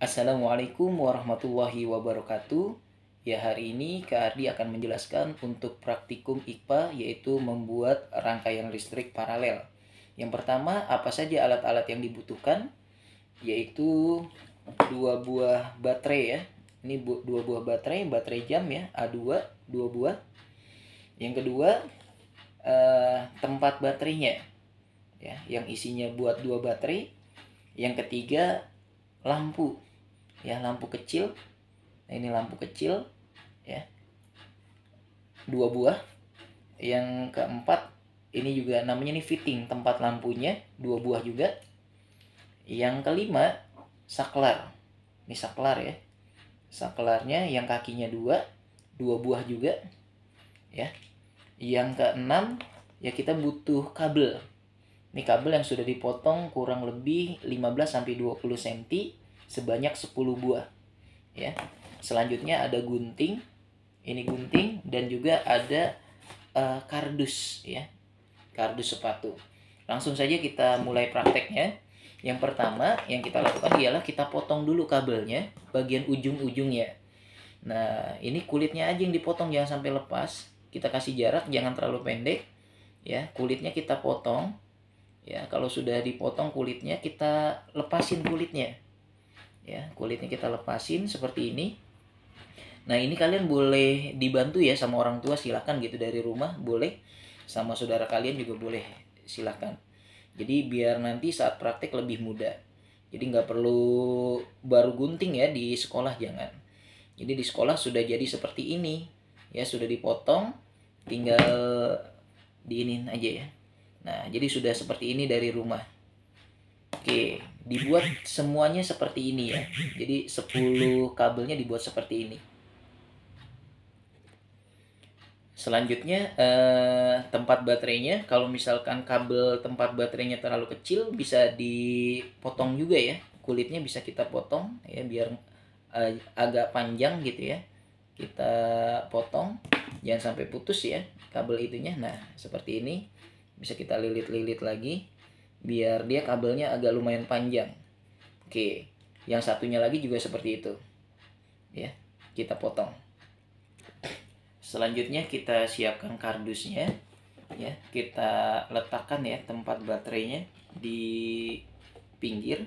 Assalamualaikum warahmatullahi wabarakatuh. Ya, hari ini Kak Ardi akan menjelaskan untuk praktikum IPA, yaitu membuat rangkaian listrik paralel. Yang pertama, apa saja alat-alat yang dibutuhkan? Yaitu dua buah baterai ya. Ini dua buah baterai jam ya, A2, dua buah. Yang kedua, tempat baterainya ya, yang isinya buat dua baterai. Yang ketiga, lampu ya, lampu kecil. Nah, ini lampu kecil ya, dua buah. Yang keempat, ini juga namanya nih fitting tempat lampunya, dua buah juga. Yang kelima, saklar. Ini saklar ya, saklarnya yang kakinya dua buah juga ya. Yang keenam, ya kita butuh kabel. Ini kabel yang sudah dipotong kurang lebih 15 sampai 20 cm sebanyak 10 buah ya. Selanjutnya ada gunting. Ini gunting dan juga ada kardus ya. Kardus sepatu. Langsung saja kita mulai prakteknya. Yang pertama yang kita lakukan ialah kita potong dulu kabelnya bagian ujung-ujungnya. Nah, ini kulitnya aja yang dipotong, jangan sampai lepas. Kita kasih jarak, jangan terlalu pendek ya. Kulitnya kita potong ya. Kalau sudah dipotong kulitnya, kita lepasin kulitnya ya. Kulitnya kita lepasin seperti ini. Nah, ini kalian boleh dibantu ya sama orang tua, silakan gitu, dari rumah boleh, sama saudara kalian juga boleh, silakan. Jadi biar nanti saat praktek lebih mudah. Jadi nggak perlu baru gunting ya di sekolah, jangan. Jadi di sekolah sudah jadi seperti ini ya, sudah dipotong, tinggal diinin aja ya. Nah, jadi sudah seperti ini dari rumah. Oke, dibuat semuanya seperti ini ya. Jadi 10 kabelnya dibuat seperti ini. Selanjutnya tempat baterainya, kalau misalkan kabel tempat baterainya terlalu kecil bisa dipotong juga ya. Kulitnya bisa kita potong ya, biar agak panjang gitu ya. Kita potong, jangan sampai putus ya kabel itunya. Nah, seperti ini. Bisa kita lilit-lilit lagi biar dia kabelnya agak lumayan panjang. Oke, yang satunya lagi juga seperti itu ya, kita potong. Selanjutnya kita siapkan kardusnya ya, kita letakkan ya tempat baterainya di pinggir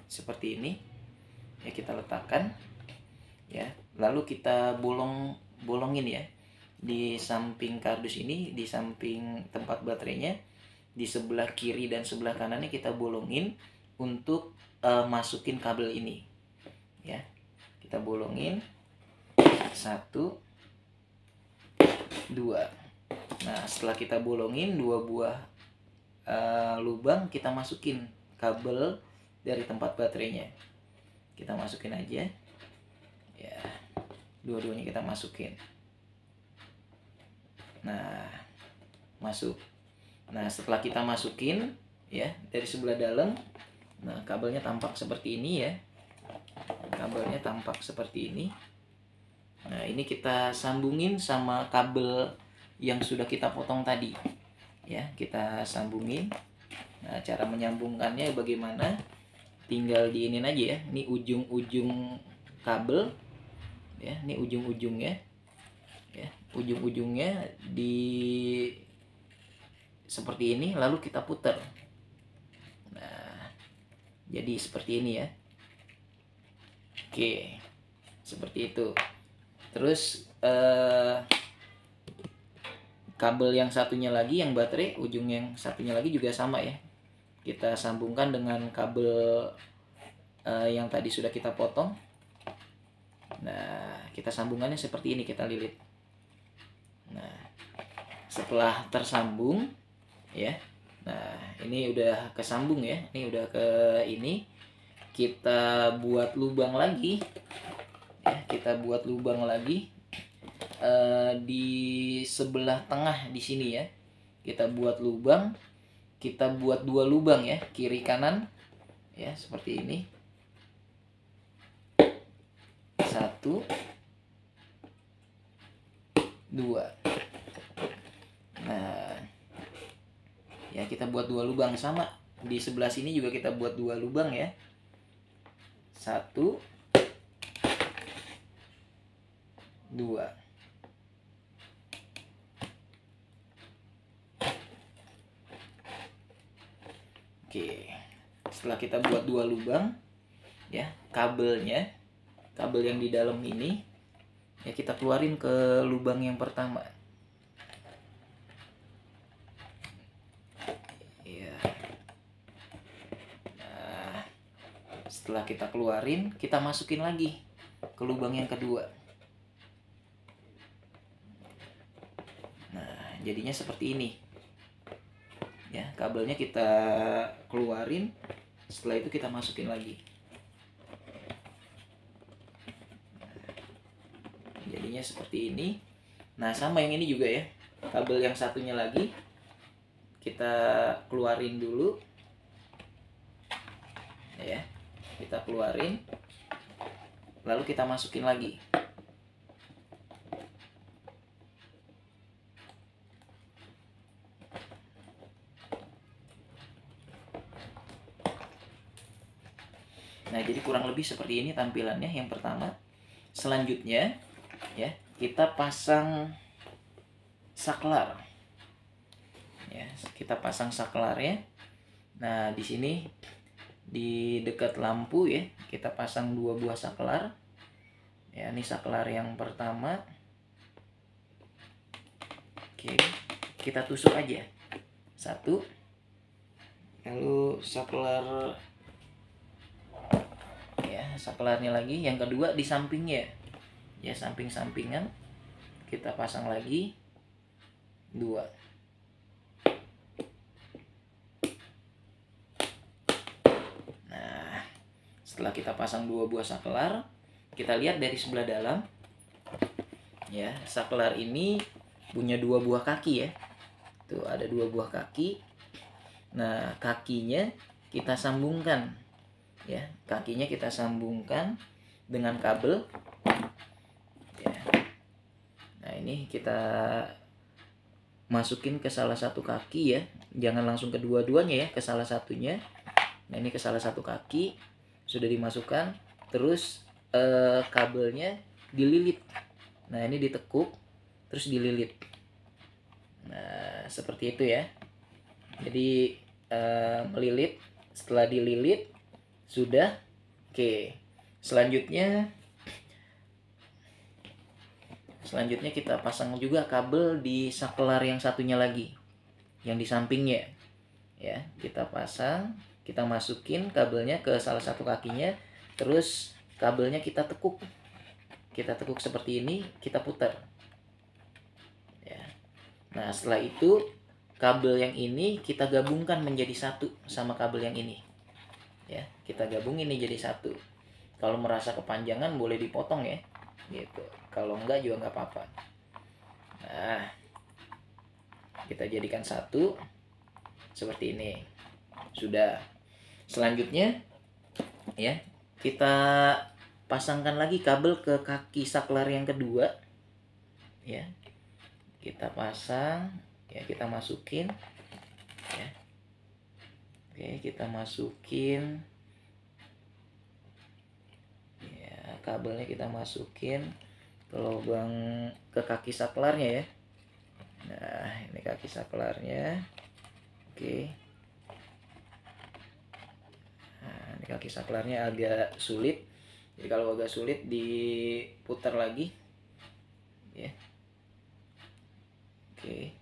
seperti ini ya, kita letakkan ya. Lalu kita bolongin ya di samping kardus ini, di samping tempat baterainya, di sebelah kiri dan sebelah kanannya kita bolongin untuk masukin kabel ini ya. Kita bolongin 1, 2. Nah, setelah kita bolongin 2 buah lubang, kita masukin kabel dari tempat baterainya. Kita masukin aja ya, dua-duanya kita masukin. Nah, masuk. Nah, setelah kita masukin ya dari sebelah dalam, nah kabelnya tampak seperti ini ya. Kabelnya tampak seperti ini. Nah, ini kita sambungin sama kabel yang sudah kita potong tadi ya, kita sambungin. Nah, cara menyambungkannya bagaimana? Tinggal diinin aja ya. Ini ujung-ujung kabel ya, ini ujung-ujungnya ya, ujung-ujungnya di seperti ini, lalu kita putar. Nah, jadi seperti ini ya. Oke, seperti itu. Terus kabel yang satunya lagi, yang baterai, ujung yang satunya lagi juga sama ya. Kita sambungkan dengan kabel yang tadi sudah kita potong. Nah, kita sambungannya seperti ini, kita lilit. Nah, setelah tersambung ya, nah ini udah kesambung ya, ini udah ke ini. Kita buat lubang lagi ya, kita buat lubang lagi di sebelah tengah di sini ya. Kita buat lubang, kita buat 2 lubang ya, kiri kanan ya, seperti ini. 1, 2. Nah ya, kita buat 2 lubang sama. Di sebelah sini juga kita buat 2 lubang ya. 1, 2. Oke, setelah kita buat 2 lubang, ya, kabel yang di dalam ini, ya, kita keluarin ke lubang yang pertama. Ya. Nah, setelah kita keluarin, kita masukin lagi ke lubang yang kedua. Nah, jadinya seperti ini. Ya, kabelnya kita keluarin, setelah itu kita masukin lagi. Jadinya seperti ini. Nah, sama yang ini juga ya. Kabel yang satunya lagi kita keluarin dulu. Ya, kita keluarin. Lalu kita masukin lagi. Nah, jadi kurang lebih seperti ini tampilannya yang pertama. Selanjutnya, ya, kita pasang saklar. Ya, kita pasang saklarnya. Nah, di sini di dekat lampu ya, kita pasang 2 buah saklar. Ya, ini saklar yang pertama. Oke, kita tusuk aja. 1. Lalu saklar, ya, saklarnya lagi. Yang kedua di sampingnya, ya, samping-sampingan kita pasang lagi 2. Nah, setelah kita pasang 2 buah saklar, kita lihat dari sebelah dalam. Ya, saklar ini punya 2 buah kaki ya. Tuh, ada 2 buah kaki. Nah, kakinya kita sambungkan. Ya, kakinya kita sambungkan dengan kabel. Ya. Nah, ini kita masukin ke salah satu kaki ya. Jangan langsung kedua-duanya ya, ke salah satunya. Nah, ini ke salah satu kaki sudah dimasukkan. Terus kabelnya dililit. Nah, ini ditekuk terus dililit. Nah, seperti itu ya. Jadi melilit. Setelah dililit sudah. Oke, selanjutnya kita pasang juga kabel di saklar yang satunya lagi, yang di sampingnya. Ya, kita pasang, kita masukin kabelnya ke salah satu kakinya, terus kabelnya kita tekuk. Kita tekuk seperti ini, kita putar. Ya. Nah, setelah itu kabel yang ini kita gabungkan menjadi satu sama kabel yang ini. Ya, kita gabungin ini jadi satu. Kalau merasa kepanjangan boleh dipotong ya, gitu. Kalau enggak juga nggak apa-apa. Nah, kita jadikan satu seperti ini. Sudah. Selanjutnya, ya, kita pasangkan lagi kabel ke kaki saklar yang kedua. Ya, kita pasang. Ya, kita masukin. Ya. Oke, kita masukin. Ya, kabelnya kita masukin ke lubang, ke kaki saklarnya ya. Nah, ini kaki saklarnya. Oke. Nah, ini kaki saklarnya agak sulit. Jadi kalau agak sulit diputar lagi. Ya. Oke.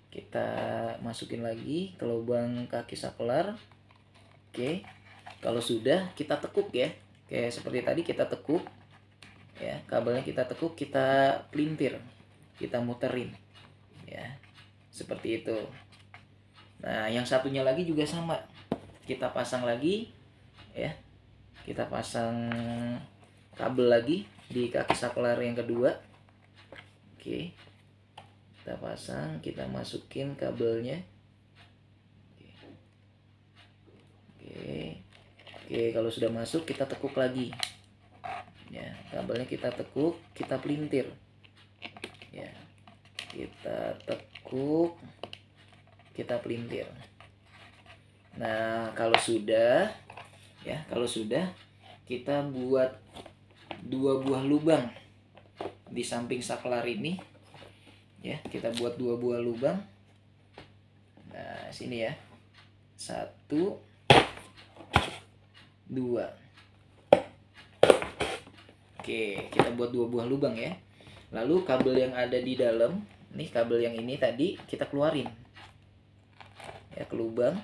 Kita masukin lagi ke lubang kaki saklar. Oke, kalau sudah kita tekuk ya, kayak seperti tadi kita tekuk ya, kabelnya kita tekuk, kita pelintir, kita muterin ya, seperti itu. Nah, yang satunya lagi juga sama, kita pasang lagi ya, kita pasang kabel lagi di kaki saklar yang kedua. Oke, kita pasang, kita masukin kabelnya. Oke, kalau sudah masuk kita tekuk lagi. Ya, kabelnya kita tekuk, kita pelintir. Ya, kita tekuk, kita pelintir. Nah, kalau sudah, ya, kalau sudah, kita buat 2 buah lubang di samping saklar ini ya. Kita buat 2 buah lubang. Nah sini ya, 1 2. Oke, kita buat 2 buah lubang ya. Lalu kabel yang ada di dalam, nih kabel yang ini tadi kita keluarin ya, ke lubang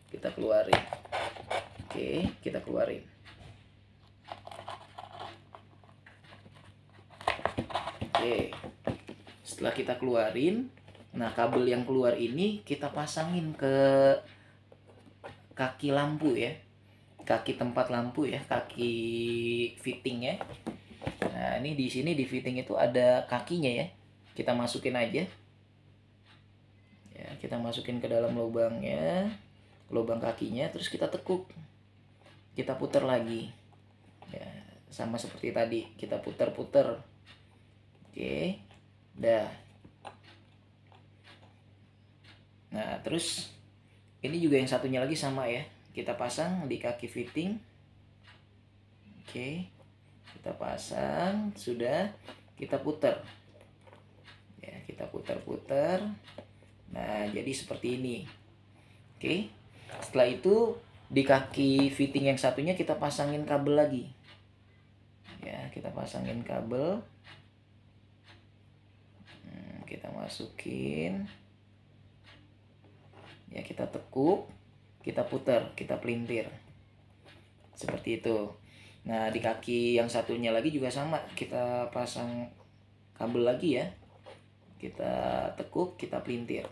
kita keluarin. Oke, kita keluarin. Oke, setelah kita keluarin, nah kabel yang keluar ini kita pasangin ke kaki lampu ya, kaki tempat lampu ya, kaki fitting ya. Nah ini di sini di fitting itu ada kakinya ya, kita masukin aja ya, kita masukin ke dalam lubangnya, lubang kakinya, terus kita tekuk, kita putar lagi ya, sama seperti tadi kita putar-putar. Oke, dah. Nah terus ini juga yang satunya lagi sama ya, kita pasang di kaki fitting. Oke, kita pasang, sudah, kita putar ya, kita putar-putar. Nah jadi seperti ini. Oke, setelah itu di kaki fitting yang satunya kita pasangin kabel lagi ya, kita pasangin kabel. Kita masukin ya, kita tekuk, kita putar, kita pelintir seperti itu. Nah di kaki yang satunya lagi juga sama, kita pasang kabel lagi ya, kita tekuk, kita pelintir.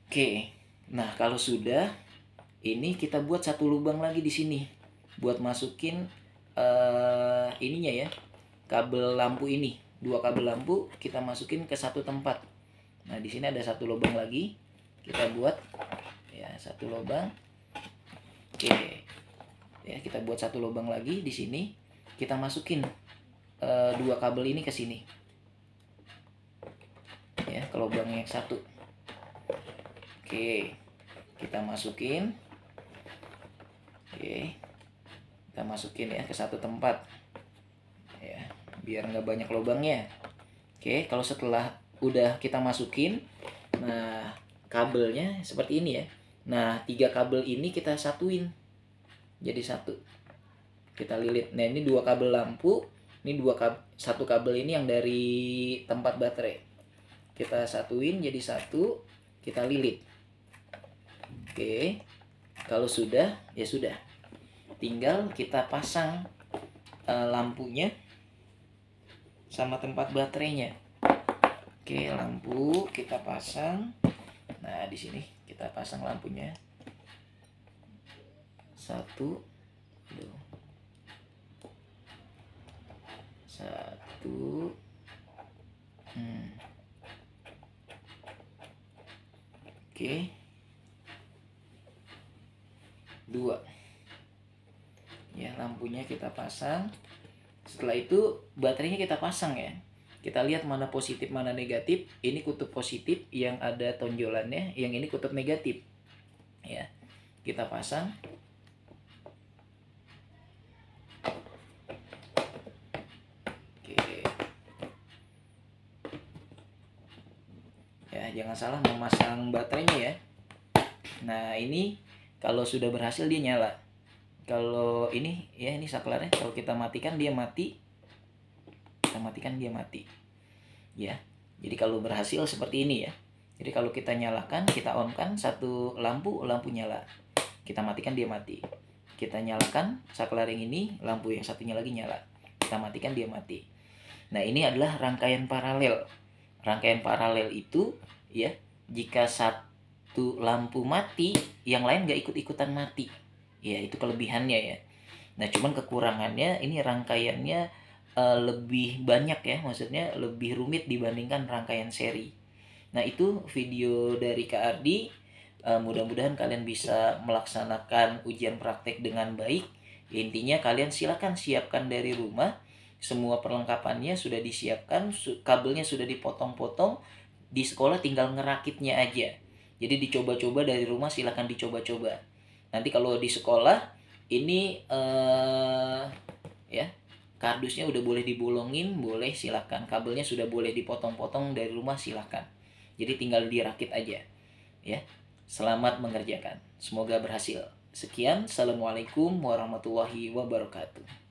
Oke, nah kalau sudah, ini kita buat 1 lubang lagi di sini buat masukin ininya ya, kabel lampu ini. 2 kabel lampu kita masukin ke 1 tempat. Nah di sini ada 1 lubang lagi, kita buat ya 1 lubang. Oke ya, kita buat 1 lubang lagi di sini, kita masukin 2 kabel ini ke sini ya, ke lubang yang 1. Oke, kita masukin. Oke, kita masukin ya ke 1 tempat ya, biar nggak banyak lubangnya. Oke, kalau setelah udah kita masukin, nah kabelnya seperti ini ya. Nah 3 kabel ini kita satuin jadi 1, kita lilit. Nah ini 2 kabel lampu, ini 1 kabel ini yang dari tempat baterai, kita satuin jadi 1, kita lilit. Oke, kalau sudah ya sudah, tinggal kita pasang lampunya sama tempat baterainya. Oke, lampu kita pasang. Nah di sini kita pasang lampunya. 1 2 1. Oke, 2 ya, lampunya kita pasang. Setelah itu baterainya kita pasang ya, kita lihat mana positif mana negatif. Ini kutub positif yang ada tonjolannya, yang ini kutub negatif ya, kita pasang. Oke ya, jangan salah memasang baterainya ya. Nah ini kalau sudah berhasil dia nyala. Kalau ini ya, ini saklarnya, kalau kita matikan dia mati, kita matikan dia mati ya. Jadi kalau berhasil seperti ini ya. Jadi kalau kita nyalakan, kita on kan 1 lampu, lampu nyala, kita matikan dia mati. Kita nyalakan saklar yang ini, lampu yang satunya lagi nyala, kita matikan dia mati. Nah ini adalah rangkaian paralel. Rangkaian paralel itu ya, jika 1 lampu mati, yang lain nggak ikut-ikutan mati ya, itu kelebihannya ya. Nah cuman kekurangannya ini rangkaiannya lebih banyak ya, maksudnya lebih rumit dibandingkan rangkaian seri. Nah itu video dari Kak Ardi. Mudah-mudahan kalian bisa melaksanakan ujian praktek dengan baik. Intinya kalian silakan siapkan dari rumah, semua perlengkapannya sudah disiapkan, kabelnya sudah dipotong-potong, di sekolah tinggal ngerakitnya aja. Jadi dicoba-coba dari rumah, silakan dicoba-coba Nanti kalau di sekolah ini ya kardusnya udah boleh dibolongin, boleh silakan. Kabelnya sudah boleh dipotong-potong dari rumah, silakan. Jadi tinggal dirakit aja. Ya. Selamat mengerjakan. Semoga berhasil. Sekian. Assalamualaikum warahmatullahi wabarakatuh.